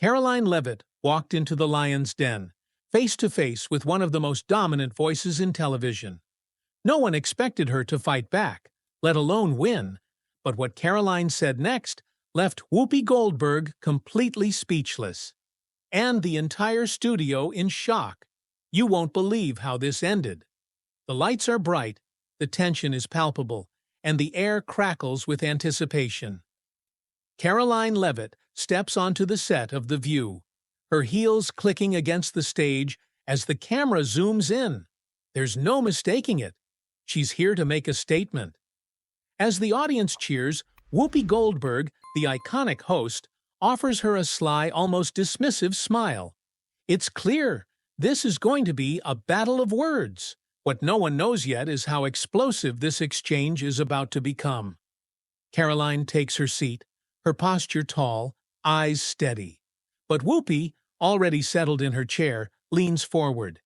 Karoline Leavitt walked into the lion's den, face to face with one of the most dominant voices in television. No one expected her to fight back, let alone win, but what Karoline said next left Whoopi Goldberg completely speechless. And the entire studio in shock. You won't believe how this ended. The lights are bright, the tension is palpable, and the air crackles with anticipation. Karoline Leavitt steps onto the set of The View, her heels clicking against the stage as the camera zooms in. There's no mistaking it. She's here to make a statement. As the audience cheers, Whoopi Goldberg, the iconic host, offers her a sly, almost dismissive smile. It's clear this is going to be a battle of words. What no one knows yet is how explosive this exchange is about to become. Karoline takes her seat, her posture tall, eyes steady. But Whoopi, already settled in her chair, leans forward.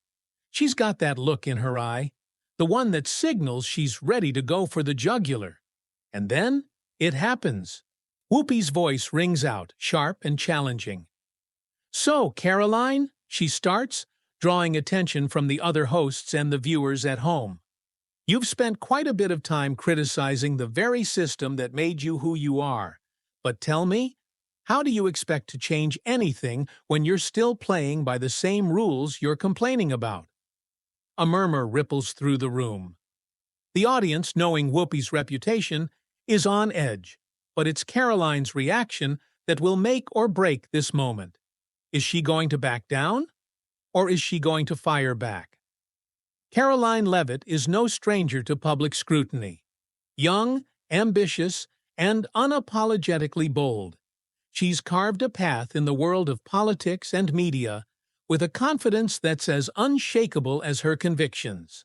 She's got that look in her eye, the one that signals she's ready to go for the jugular. And then it happens. Whoopi's voice rings out, sharp and challenging. "So, Karoline," she starts, drawing attention from the other hosts and the viewers at home. "You've spent quite a bit of time criticizing the very system that made you who you are. But tell me, how do you expect to change anything when you're still playing by the same rules you're complaining about?" A murmur ripples through the room. The audience, knowing Whoopi's reputation, is on edge, but it's Karoline's reaction that will make or break this moment. Is she going to back down? Or is she going to fire back? Karoline Leavitt is no stranger to public scrutiny. Young, ambitious, and unapologetically bold, she's carved a path in the world of politics and media with a confidence that's as unshakable as her convictions.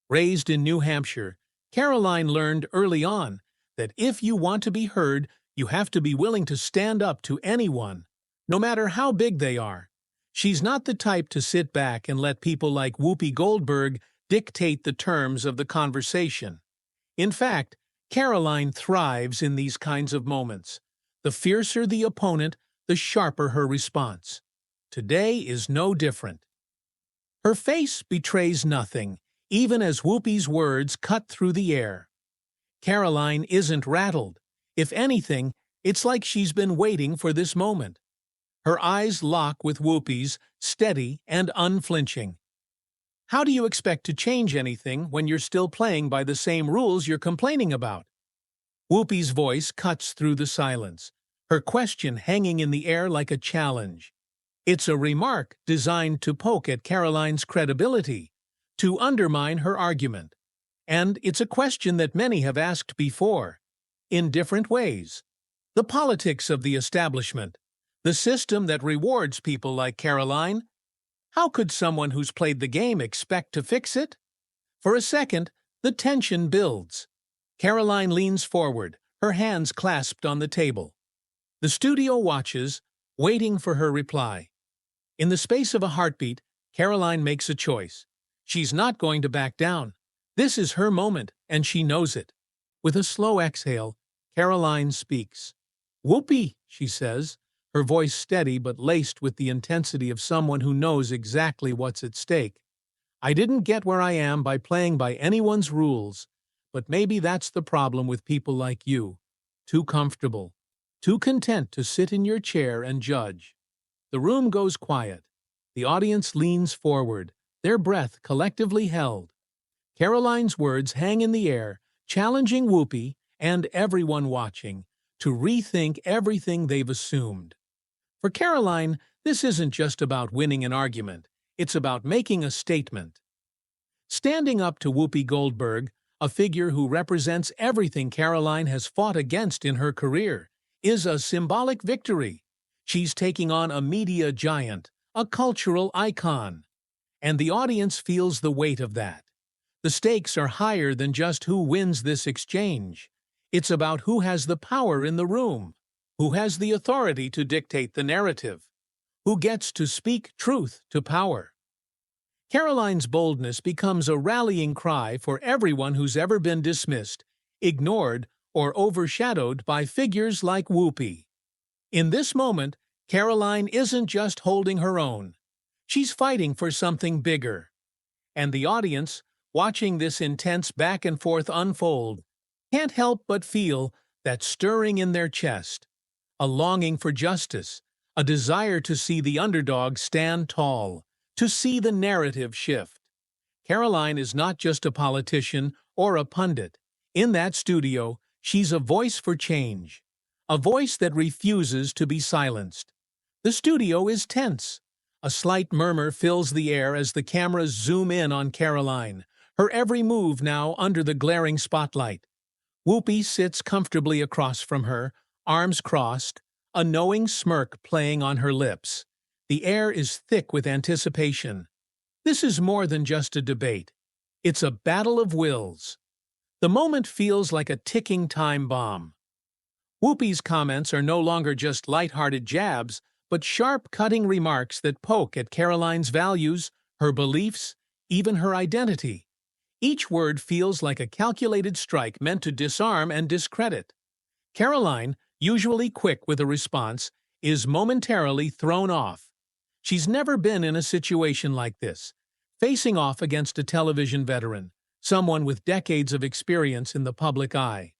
Raised in New Hampshire, Karoline learned early on that if you want to be heard, you have to be willing to stand up to anyone, no matter how big they are. She's not the type to sit back and let people like Whoopi Goldberg dictate the terms of the conversation. In fact, Karoline thrives in these kinds of moments. The fiercer the opponent, the sharper her response. Today is no different. Her face betrays nothing, even as Whoopi's words cut through the air. Karoline isn't rattled. If anything, it's like she's been waiting for this moment. Her eyes lock with Whoopi's, steady and unflinching. How do you expect to change anything when you're still playing by the same rules you're complaining about? Whoopi's voice cuts through the silence, her question hanging in the air like a challenge. It's a remark designed to poke at Karoline's credibility, to undermine her argument. And it's a question that many have asked before, in different ways. The politics of the establishment, the system that rewards people like Karoline. How could someone who's played the game expect to fix it? For a second, the tension builds. Karoline leans forward, her hands clasped on the table. The studio watches, waiting for her reply. In the space of a heartbeat, Karoline makes a choice. She's not going to back down. This is her moment, and she knows it. With a slow exhale, Karoline speaks. "Whoopi," she says, her voice steady but laced with the intensity of someone who knows exactly what's at stake. "I didn't get where I am by playing by anyone's rules, but maybe that's the problem with people like you. Too comfortable, too content to sit in your chair and judge." The room goes quiet. The audience leans forward, their breath collectively held. Karoline's words hang in the air, challenging Whoopi and everyone watching to rethink everything they've assumed. For Karoline, this isn't just about winning an argument, it's about making a statement. Standing up to Whoopi Goldberg, a figure who represents everything Karoline has fought against in her career, is a symbolic victory. She's taking on a media giant, a cultural icon. And the audience feels the weight of that. The stakes are higher than just who wins this exchange. It's about who has the power in the room, who has the authority to dictate the narrative, who gets to speak truth to power. Karoline's boldness becomes a rallying cry for everyone who's ever been dismissed, ignored, or overshadowed by figures like Whoopi. In this moment, Karoline isn't just holding her own. She's fighting for something bigger. And the audience, watching this intense back and forth unfold, can't help but feel that stirring in their chest, a longing for justice, a desire to see the underdog stand tall, to see the narrative shift. Karoline is not just a politician or a pundit. In that studio, she's a voice for change, a voice that refuses to be silenced. The studio is tense. A slight murmur fills the air as the cameras zoom in on Karoline, her every move now under the glaring spotlight. Whoopi sits comfortably across from her, arms crossed, a knowing smirk playing on her lips. The air is thick with anticipation. This is more than just a debate. It's a battle of wills. The moment feels like a ticking time bomb. Whoopi's comments are no longer just light-hearted jabs, but sharp, cutting remarks that poke at Karoline's values, her beliefs, even her identity. Each word feels like a calculated strike meant to disarm and discredit. Karoline, usually quick with a response, is momentarily thrown off. She's never been in a situation like this, facing off against a television veteran, someone with decades of experience in the public eye.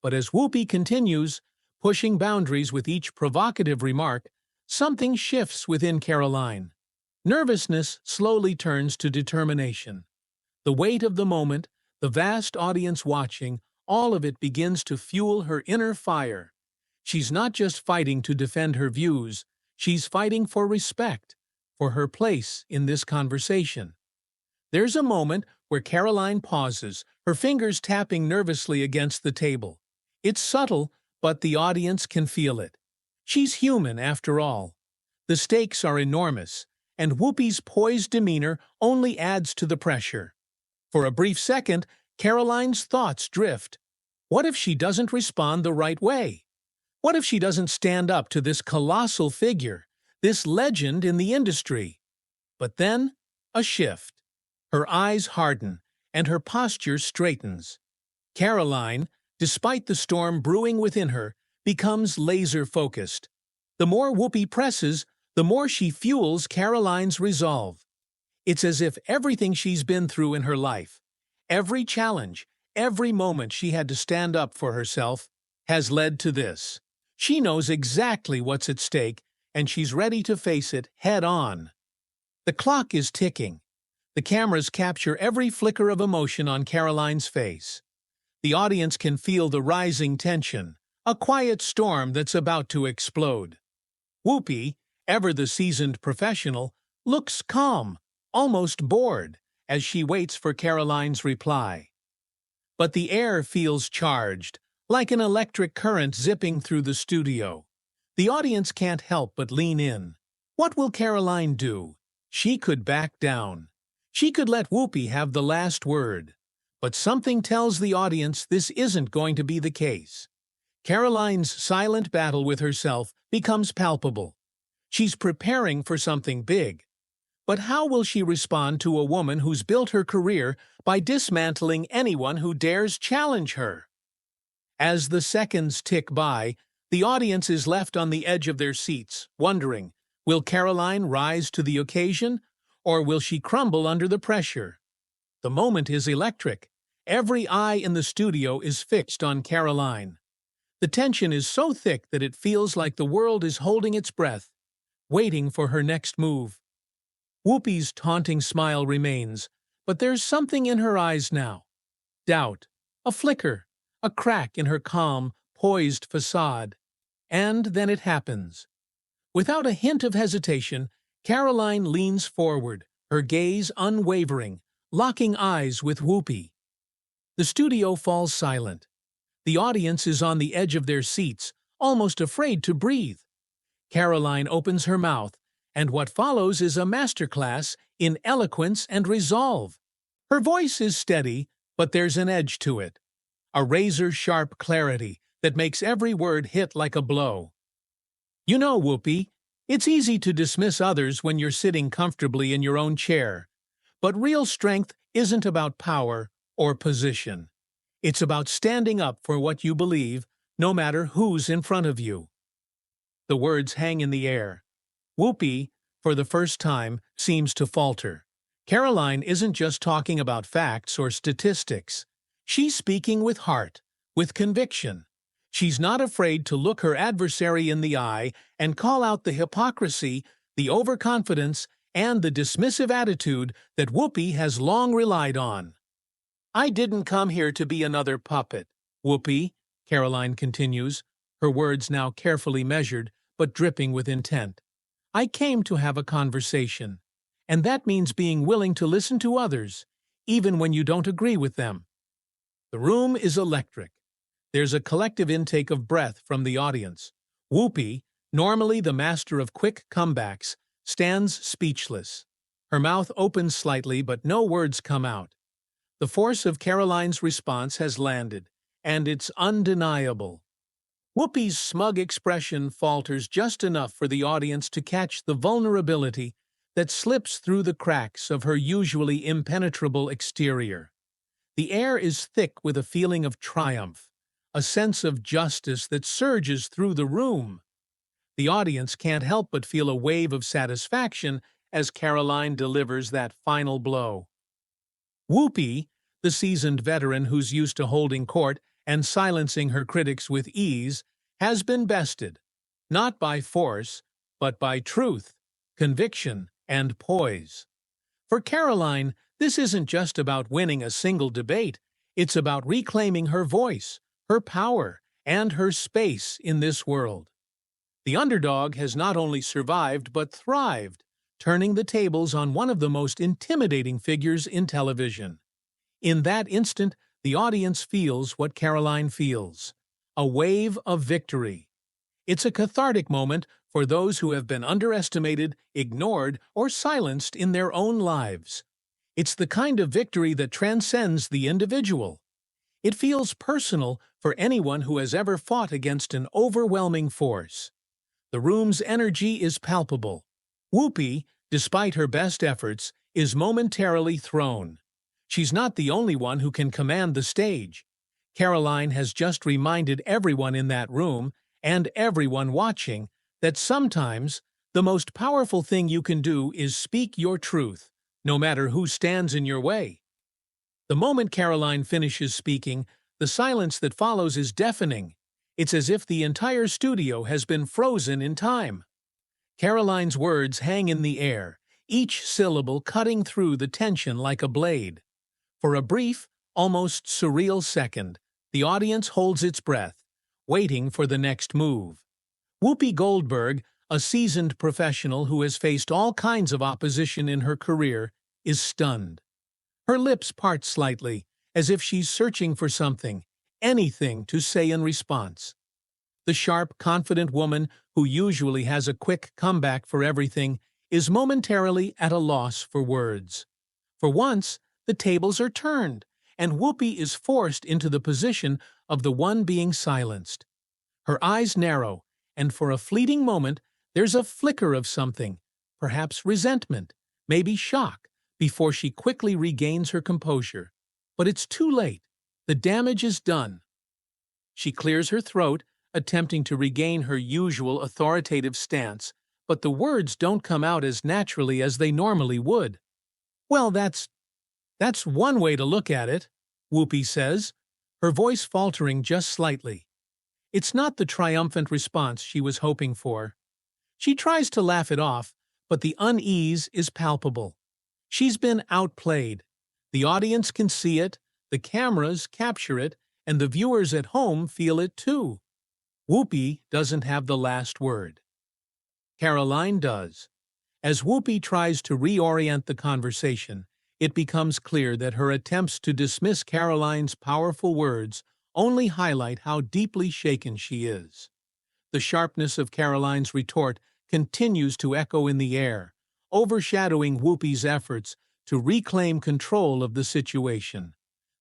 But as Whoopi continues, pushing boundaries with each provocative remark, something shifts within Karoline. Nervousness slowly turns to determination. The weight of the moment, the vast audience watching, all of it begins to fuel her inner fire. She's not just fighting to defend her views, she's fighting for respect, for her place in this conversation. There's a moment where Karoline pauses, her fingers tapping nervously against the table. It's subtle, but the audience can feel it. She's human, after all. The stakes are enormous, and Whoopi's poised demeanor only adds to the pressure. For a brief second, Karoline's thoughts drift. What if she doesn't respond the right way? What if she doesn't stand up to this colossal figure, this legend in the industry? But then, a shift. Her eyes harden, and her posture straightens. Karoline, despite the storm brewing within her, becomes laser-focused. The more Whoopi presses, the more she fuels Karoline's resolve. It's as if everything she's been through in her life, every challenge, every moment she had to stand up for herself, has led to this. She knows exactly what's at stake, and she's ready to face it head-on. The clock is ticking. The cameras capture every flicker of emotion on Karoline's face. The audience can feel the rising tension, a quiet storm that's about to explode. Whoopi, ever the seasoned professional, looks calm, almost bored, as she waits for Karoline's reply. But the air feels charged, like an electric current zipping through the studio. The audience can't help but lean in. What will Karoline do? She could back down. She could let Whoopi have the last word. But something tells the audience this isn't going to be the case. Karoline's silent battle with herself becomes palpable. She's preparing for something big. But how will she respond to a woman who's built her career by dismantling anyone who dares challenge her? As the seconds tick by, the audience is left on the edge of their seats, wondering, will Karoline rise to the occasion, or will she crumble under the pressure? The moment is electric. Every eye in the studio is fixed on Karoline. The tension is so thick that it feels like the world is holding its breath, waiting for her next move. Whoopi's taunting smile remains, but there's something in her eyes now. Doubt, a flicker, a crack in her calm, poised facade. And then it happens. Without a hint of hesitation, Karoline leans forward, her gaze unwavering, locking eyes with Whoopi. The studio falls silent. The audience is on the edge of their seats, almost afraid to breathe. Karoline opens her mouth, and what follows is a masterclass in eloquence and resolve. Her voice is steady, but there's an edge to it, a razor-sharp clarity that makes every word hit like a blow. You know, Whoopi, it's easy to dismiss others when you're sitting comfortably in your own chair, but real strength isn't about power or position. It's about standing up for what you believe, no matter who's in front of you. The words hang in the air. Whoopi, for the first time, seems to falter. Karoline isn't just talking about facts or statistics. She's speaking with heart, with conviction. She's not afraid to look her adversary in the eye and call out the hypocrisy, the overconfidence, and the dismissive attitude that Whoopi has long relied on. "I didn't come here to be another puppet, Whoopi," Karoline continues, her words now carefully measured but dripping with intent. "I came to have a conversation, and that means being willing to listen to others, even when you don't agree with them." The room is electric. There's a collective intake of breath from the audience. Whoopi, normally the master of quick comebacks, stands speechless. Her mouth opens slightly, but no words come out. The force of Karoline's response has landed, and it's undeniable. Whoopi's smug expression falters just enough for the audience to catch the vulnerability that slips through the cracks of her usually impenetrable exterior. The air is thick with a feeling of triumph, a sense of justice that surges through the room. The audience can't help but feel a wave of satisfaction as Karoline delivers that final blow. Whoopi, the seasoned veteran who's used to holding court and silencing her critics with ease, has been bested, not by force, but by truth, conviction, and poise. For Karoline, this isn't just about winning a single debate, it's about reclaiming her voice, her power, and her space in this world. The underdog has not only survived but thrived, turning the tables on one of the most intimidating figures in television. In that instant, the audience feels what Karoline feels: a wave of victory. It's a cathartic moment for those who have been underestimated, ignored, or silenced in their own lives. It's the kind of victory that transcends the individual. It feels personal for anyone who has ever fought against an overwhelming force. The room's energy is palpable. Whoopi, despite her best efforts, is momentarily thrown. She's not the only one who can command the stage. Karoline has just reminded everyone in that room, and everyone watching, that sometimes the most powerful thing you can do is speak your truth, no matter who stands in your way. The moment Karoline finishes speaking, the silence that follows is deafening. It's as if the entire studio has been frozen in time. Karoline's words hang in the air, each syllable cutting through the tension like a blade. For a brief, almost surreal second, the audience holds its breath, waiting for the next move. Whoopi Goldberg, a seasoned professional who has faced all kinds of opposition in her career, is stunned. Her lips part slightly, as if she's searching for something, anything to say in response. The sharp, confident woman, who usually has a quick comeback for everything, is momentarily at a loss for words. For once, the tables are turned, and Whoopi is forced into the position of the one being silenced. Her eyes narrow, and for a fleeting moment, there's a flicker of something, perhaps resentment, maybe shock, before she quickly regains her composure. But it's too late. The damage is done. She clears her throat, attempting to regain her usual authoritative stance, but the words don't come out as naturally as they normally would. "Well, that's one way to look at it," Whoopi says, her voice faltering just slightly. It's not the triumphant response she was hoping for. She tries to laugh it off, but the unease is palpable. She's been outplayed. The audience can see it, the cameras capture it, and the viewers at home feel it too. Whoopi doesn't have the last word. Karoline does. As Whoopi tries to reorient the conversation, it becomes clear that her attempts to dismiss Karoline's powerful words only highlight how deeply shaken she is. The sharpness of Karoline's retort continues to echo in the air, overshadowing Whoopi's efforts to reclaim control of the situation.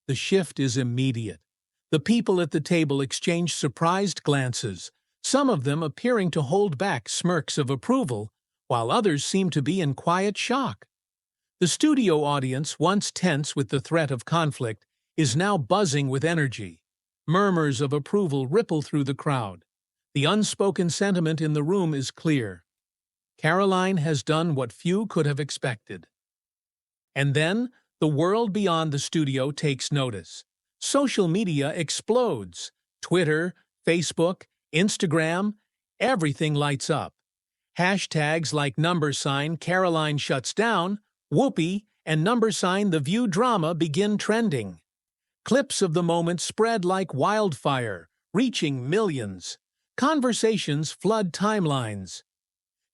The shift is immediate. The people at the table exchange surprised glances, some of them appearing to hold back smirks of approval, while others seem to be in quiet shock. The studio audience, once tense with the threat of conflict, is now buzzing with energy. Murmurs of approval ripple through the crowd. The unspoken sentiment in the room is clear. Karoline has done what few could have expected. And then, the world beyond the studio takes notice. Social media explodes. Twitter, Facebook, Instagram, everything lights up. Hashtags like #Karoline shuts down, Whoopi, and #The View drama begin trending. Clips of the moment spread like wildfire, reaching millions. Conversations flood timelines.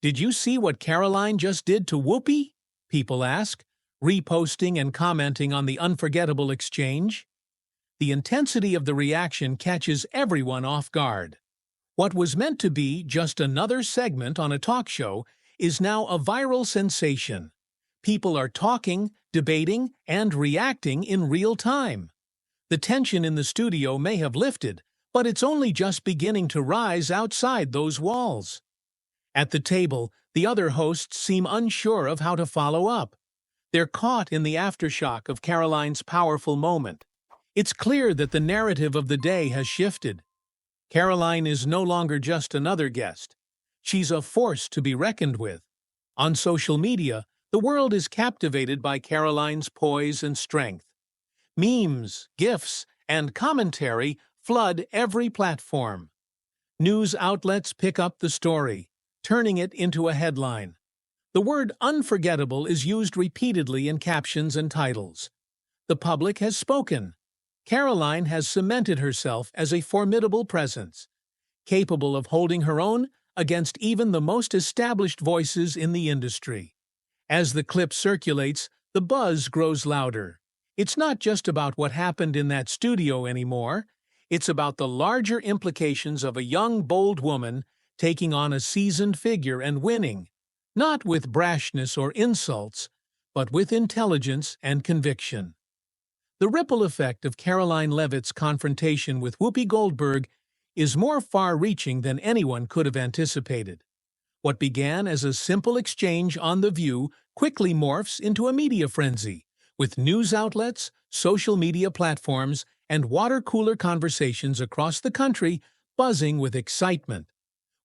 "Did you see what Karoline just did to Whoopi?" people ask, reposting and commenting on the unforgettable exchange. The intensity of the reaction catches everyone off guard. What was meant to be just another segment on a talk show is now a viral sensation. People are talking, debating, and reacting in real time. The tension in the studio may have lifted, but it's only just beginning to rise outside those walls. At the table, the other hosts seem unsure of how to follow up. They're caught in the aftershock of Karoline's powerful moment. It's clear that the narrative of the day has shifted. Karoline is no longer just another guest. She's a force to be reckoned with. On social media, the world is captivated by Karoline's poise and strength. Memes, GIFs, and commentary flood every platform. News outlets pick up the story, turning it into a headline. The word unforgettable is used repeatedly in captions and titles. The public has spoken. Karoline has cemented herself as a formidable presence, capable of holding her own against even the most established voices in the industry. As the clip circulates, the buzz grows louder. It's not just about what happened in that studio anymore. It's about the larger implications of a young, bold woman taking on a seasoned figure and winning, not with brashness or insults, but with intelligence and conviction. The ripple effect of Karoline Leavitt's confrontation with Whoopi Goldberg is more far-reaching than anyone could have anticipated. What began as a simple exchange on The View quickly morphs into a media frenzy, with news outlets, social media platforms, and water-cooler conversations across the country buzzing with excitement.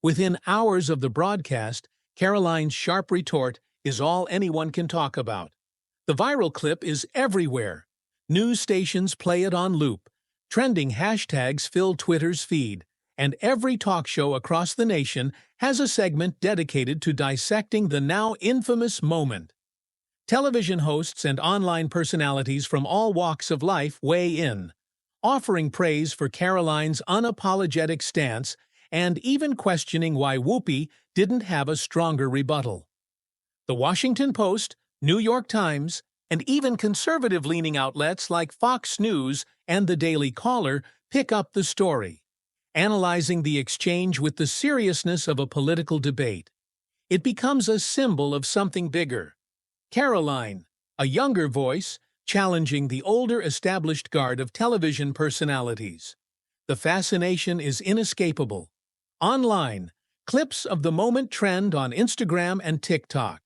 Within hours of the broadcast, Karoline's sharp retort is all anyone can talk about. The viral clip is everywhere. News stations play it on loop. Trending hashtags fill Twitter's feed, and every talk show across the nation has a segment dedicated to dissecting the now infamous moment. Television hosts and online personalities from all walks of life weigh in, offering praise for Karoline's unapologetic stance and even questioning why Whoopi didn't have a stronger rebuttal. The Washington Post, New York Times, and even conservative-leaning outlets like Fox News and The Daily Caller pick up the story, analyzing the exchange with the seriousness of a political debate. It becomes a symbol of something bigger. Karoline, a younger voice, challenging the older established guard of television personalities. The fascination is inescapable. Online, clips of the moment trend on Instagram and TikTok.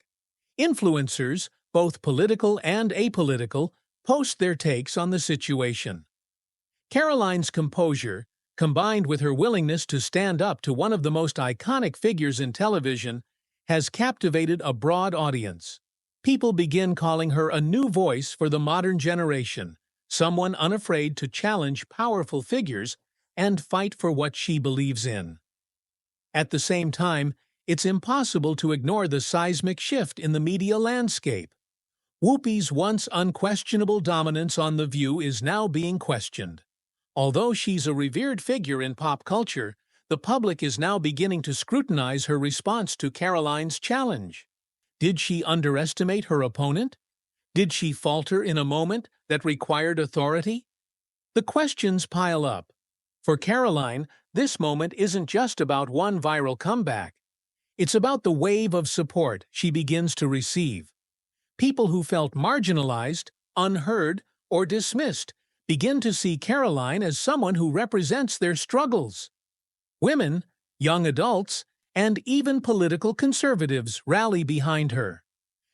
Influencers, both political and apolitical, post their takes on the situation. Karoline's composure, combined with her willingness to stand up to one of the most iconic figures in television, has captivated a broad audience. People begin calling her a new voice for the modern generation, someone unafraid to challenge powerful figures and fight for what she believes in. At the same time, it's impossible to ignore the seismic shift in the media landscape. Whoopi's once unquestionable dominance on The View is now being questioned. Although she's a revered figure in pop culture, the public is now beginning to scrutinize her response to Karoline's challenge. Did she underestimate her opponent? Did she falter in a moment that required authority? The questions pile up. For Karoline, this moment isn't just about one viral comeback. It's about the wave of support she begins to receive. People who felt marginalized, unheard, or dismissed begin to see Karoline as someone who represents their struggles. Women, young adults, and even political conservatives rally behind her.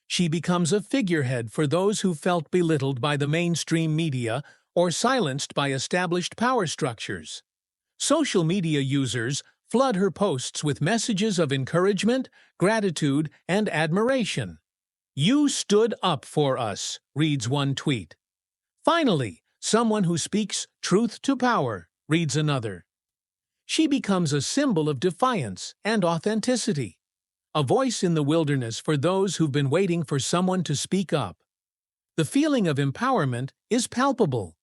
She becomes a figurehead for those who felt belittled by the mainstream media or silenced by established power structures. Social media users flood her posts with messages of encouragement, gratitude, and admiration. "You stood up for us," reads one tweet. "Finally, someone who speaks truth to power," reads another. She becomes a symbol of defiance and authenticity, a voice in the wilderness for those who've been waiting for someone to speak up. The feeling of empowerment is palpable.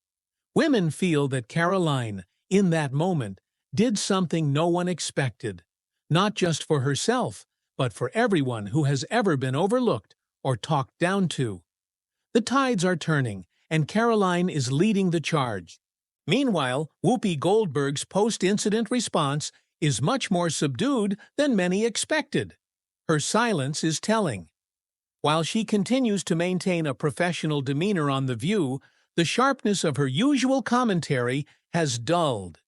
Women feel that Karoline, in that moment, did something no one expected, not just for herself, but for everyone who has ever been overlooked or talked down to. The tides are turning, and Karoline is leading the charge. Meanwhile, Whoopi Goldberg's post-incident response is much more subdued than many expected. Her silence is telling. While she continues to maintain a professional demeanor on The View, the sharpness of her usual commentary has dulled.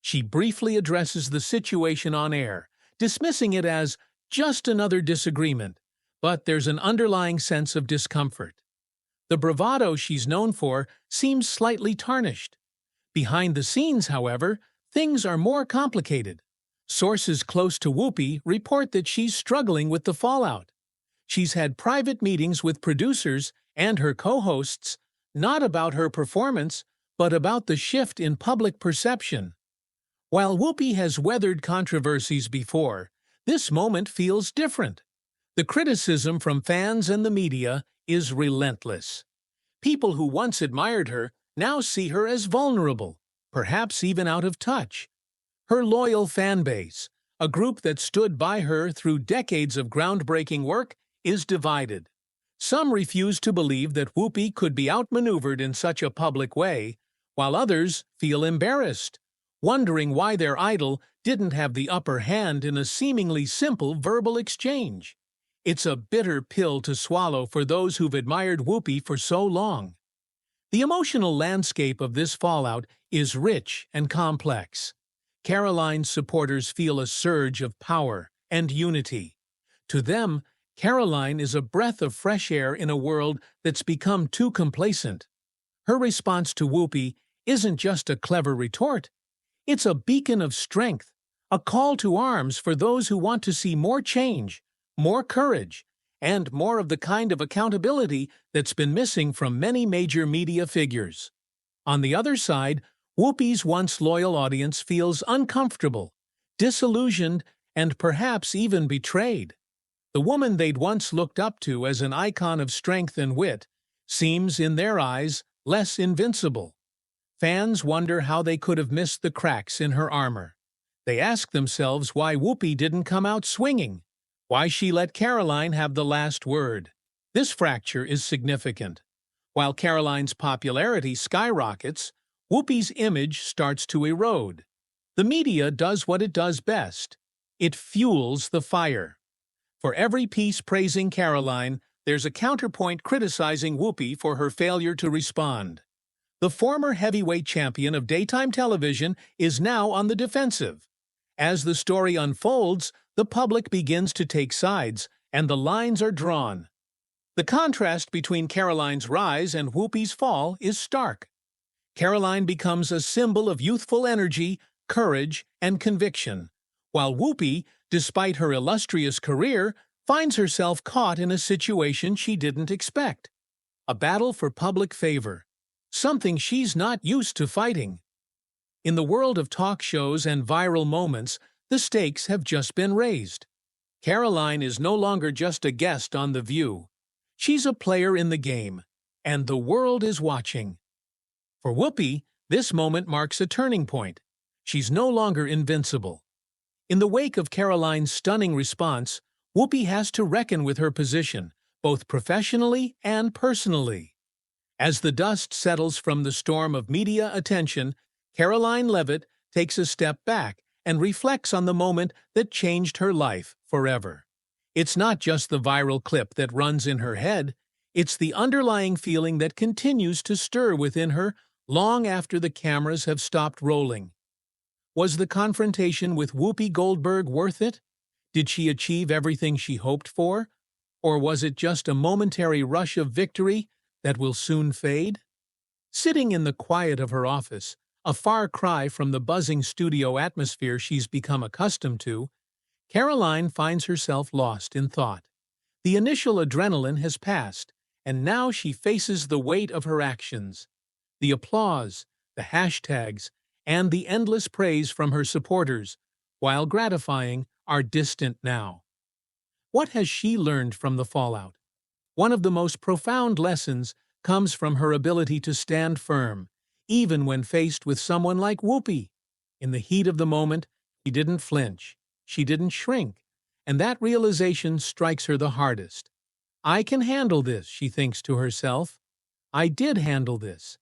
She briefly addresses the situation on air, dismissing it as just another disagreement, but there's an underlying sense of discomfort. The bravado she's known for seems slightly tarnished. Behind the scenes, however, things are more complicated. Sources close to Whoopi report that she's struggling with the fallout. She's had private meetings with producers and her co-hosts, not about her performance, but about the shift in public perception. While Whoopi has weathered controversies before, this moment feels different. The criticism from fans and the media is relentless. People who once admired her now see her as vulnerable, perhaps even out of touch. Her loyal fan base, a group that stood by her through decades of groundbreaking work, is divided. Some refuse to believe that Whoopi could be outmaneuvered in such a public way, while others feel embarrassed, wondering why their idol didn't have the upper hand in a seemingly simple verbal exchange. It's a bitter pill to swallow for those who've admired Whoopi for so long. The emotional landscape of this fallout is rich and complex. Karoline's supporters feel a surge of power and unity. To them, Karoline is a breath of fresh air in a world that's become too complacent. Her response to Whoopi isn't just a clever retort. It's a beacon of strength, a call to arms for those who want to see more change, more courage, and more of the kind of accountability that's been missing from many major media figures. On the other side, Whoopi's once loyal audience feels uncomfortable, disillusioned, and perhaps even betrayed. The woman they'd once looked up to as an icon of strength and wit seems, in their eyes, less invincible. Fans wonder how they could have missed the cracks in her armor. They ask themselves why Whoopi didn't come out swinging, why she let Karoline have the last word. This fracture is significant. While Karoline's popularity skyrockets, Whoopi's image starts to erode. The media does what it does best. It fuels the fire. For every piece praising Karoline, there's a counterpoint criticizing Whoopi for her failure to respond. The former heavyweight champion of daytime television is now on the defensive. As the story unfolds, the public begins to take sides, and the lines are drawn. The contrast between Karoline's rise and Whoopi's fall is stark. Karoline becomes a symbol of youthful energy, courage, and conviction, while Whoopi, despite her illustrious career, finds herself caught in a situation she didn't expect. A battle for public favor, something she's not used to fighting. In the world of talk shows and viral moments, the stakes have just been raised. Karoline is no longer just a guest on The View. She's a player in the game, and the world is watching. For Whoopi, this moment marks a turning point. She's no longer invincible. In the wake of Karoline's stunning response, Whoopi has to reckon with her position, both professionally and personally. As the dust settles from the storm of media attention, Karoline Leavitt takes a step back and reflects on the moment that changed her life forever. It's not just the viral clip that runs in her head, it's the underlying feeling that continues to stir within her long after the cameras have stopped rolling. Was the confrontation with Whoopi Goldberg worth it? Did she achieve everything she hoped for? Or was it just a momentary rush of victory that will soon fade? Sitting in the quiet of her office, A far cry from the buzzing studio atmosphere she's become accustomed to, Karoline finds herself lost in thought. The initial adrenaline has passed, and now she faces the weight of her actions. The applause, the hashtags, and the endless praise from her supporters, while gratifying, are distant now. What has she learned from the fallout? One of the most profound lessons comes from her ability to stand firm, even when faced with someone like Whoopi. In the heat of the moment, she didn't flinch, she didn't shrink, and that realization strikes her the hardest. I can handle this, she thinks to herself. I did handle this.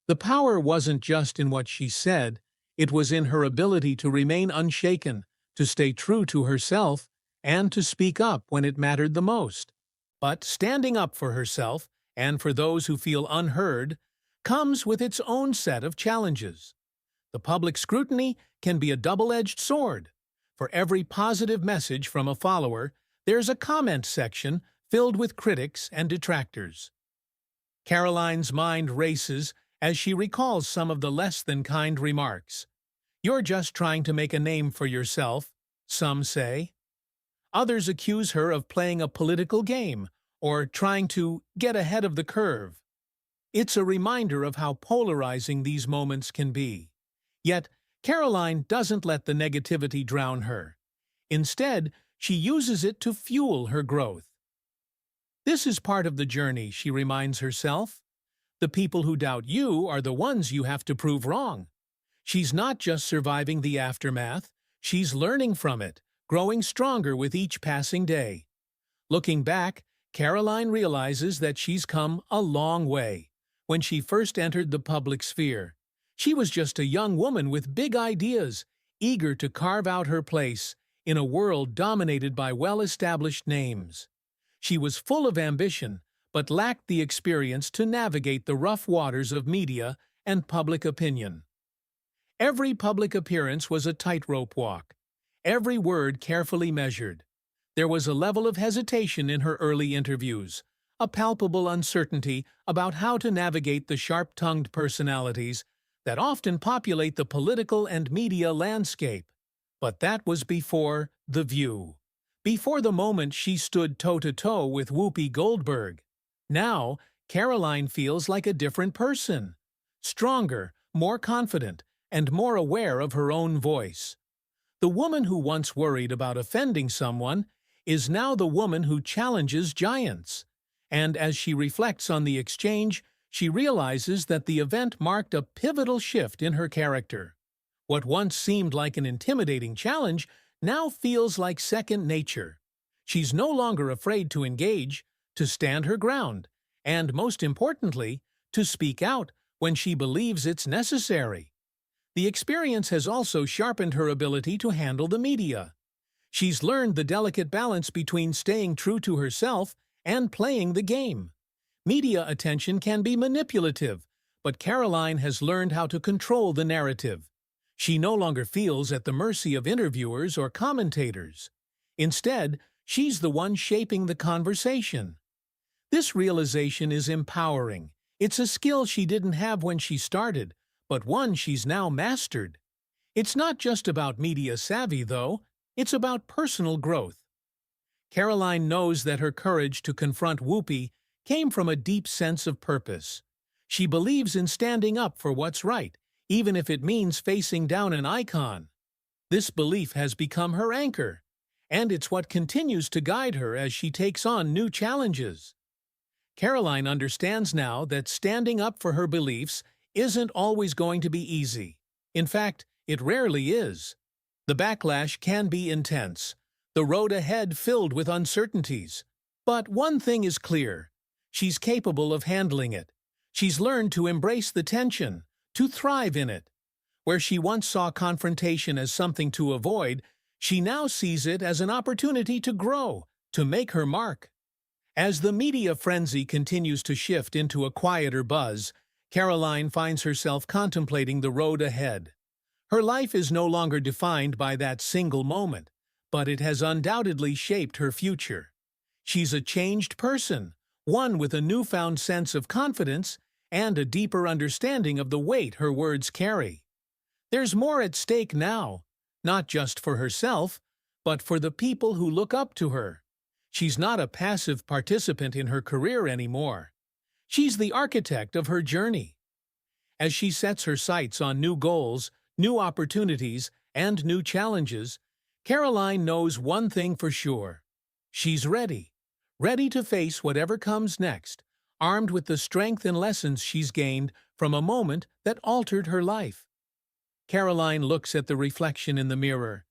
The power wasn't just in what she said, it was in her ability to remain unshaken, to stay true to herself, and to speak up when it mattered the most. But standing up for herself, and for those who feel unheard, comes with its own set of challenges. The public scrutiny can be a double-edged sword. For every positive message from a follower, there's a comment section filled with critics and detractors. Karoline's mind races as she recalls some of the less-than-kind remarks. You're just trying to make a name for yourself, some say. Others accuse her of playing a political game or trying to get ahead of the curve. It's a reminder of how polarizing these moments can be. Yet, Karoline doesn't let the negativity drown her. Instead, she uses it to fuel her growth. This is part of the journey, she reminds herself. The people who doubt you are the ones you have to prove wrong. She's not just surviving the aftermath, she's learning from it, growing stronger with each passing day. Looking back, Karoline realizes that she's come a long way. When she first entered the public sphere, she was just a young woman with big ideas, eager to carve out her place in a world dominated by well-established names. She was full of ambition, but lacked the experience to navigate the rough waters of media and public opinion. Every public appearance was a tightrope walk, every word carefully measured. There was a level of hesitation in her early interviews, a palpable uncertainty about how to navigate the sharp-tongued personalities that often populate the political and media landscape. But that was before The View, before the moment she stood toe-to-toe with Whoopi Goldberg. Now, Karoline feels like a different person, stronger, more confident, and more aware of her own voice. The woman who once worried about offending someone is now the woman who challenges giants. And as she reflects on the exchange, she realizes that the event marked a pivotal shift in her character. What once seemed like an intimidating challenge now feels like second nature. She's no longer afraid to engage, to stand her ground, and most importantly, to speak out when she believes it's necessary. The experience has also sharpened her ability to handle the media. She's learned the delicate balance between staying true to herself and playing the game. Media attention can be manipulative, but Karoline has learned how to control the narrative. She no longer feels at the mercy of interviewers or commentators. Instead, she's the one shaping the conversation. This realization is empowering. It's a skill she didn't have when she started, but one she's now mastered. It's not just about media savvy, though. It's about personal growth. Karoline knows that her courage to confront Whoopi came from a deep sense of purpose. She believes in standing up for what's right, even if it means facing down an icon. This belief has become her anchor, and it's what continues to guide her as she takes on new challenges. Karoline understands now that standing up for her beliefs isn't always going to be easy. In fact, it rarely is. The backlash can be intense, the road ahead filled with uncertainties. But one thing is clear. She's capable of handling it. She's learned to embrace the tension, to thrive in it. Where she once saw confrontation as something to avoid, she now sees it as an opportunity to grow, to make her mark. As the media frenzy continues to shift into a quieter buzz, Karoline finds herself contemplating the road ahead. Her life is no longer defined by that single moment, but it has undoubtedly shaped her future. She's a changed person, one with a newfound sense of confidence and a deeper understanding of the weight her words carry. There's more at stake now, not just for herself, but for the people who look up to her. She's not a passive participant in her career anymore. She's the architect of her journey. As she sets her sights on new goals, new opportunities, and new challenges, Karoline knows one thing for sure. She's ready. Ready to face whatever comes next, armed with the strength and lessons she's gained from a moment that altered her life. Karoline looks at the reflection in the mirror,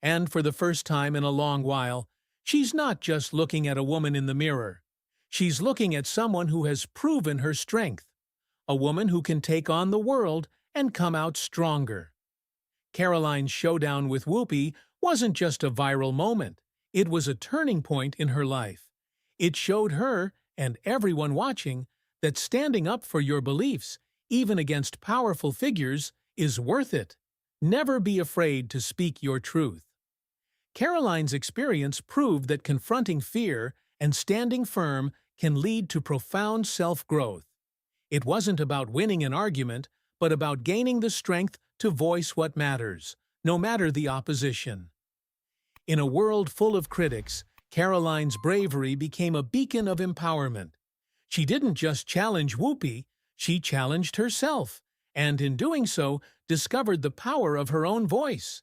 and for the first time in a long while, she's not just looking at a woman in the mirror. She's looking at someone who has proven her strength, a woman who can take on the world and come out stronger. Karoline's showdown with Whoopi wasn't just a viral moment. It was a turning point in her life. It showed her, and everyone watching, that standing up for your beliefs, even against powerful figures, is worth it. Never be afraid to speak your truth. Karoline's experience proved that confronting fear and standing firm can lead to profound self-growth. It wasn't about winning an argument, but about gaining the strength to voice what matters, no matter the opposition. In a world full of critics, Karoline's bravery became a beacon of empowerment. She didn't just challenge Whoopi, she challenged herself, and in doing so, discovered the power of her own voice.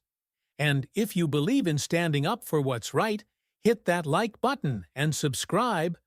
And if you believe in standing up for what's right, hit that like button and subscribe.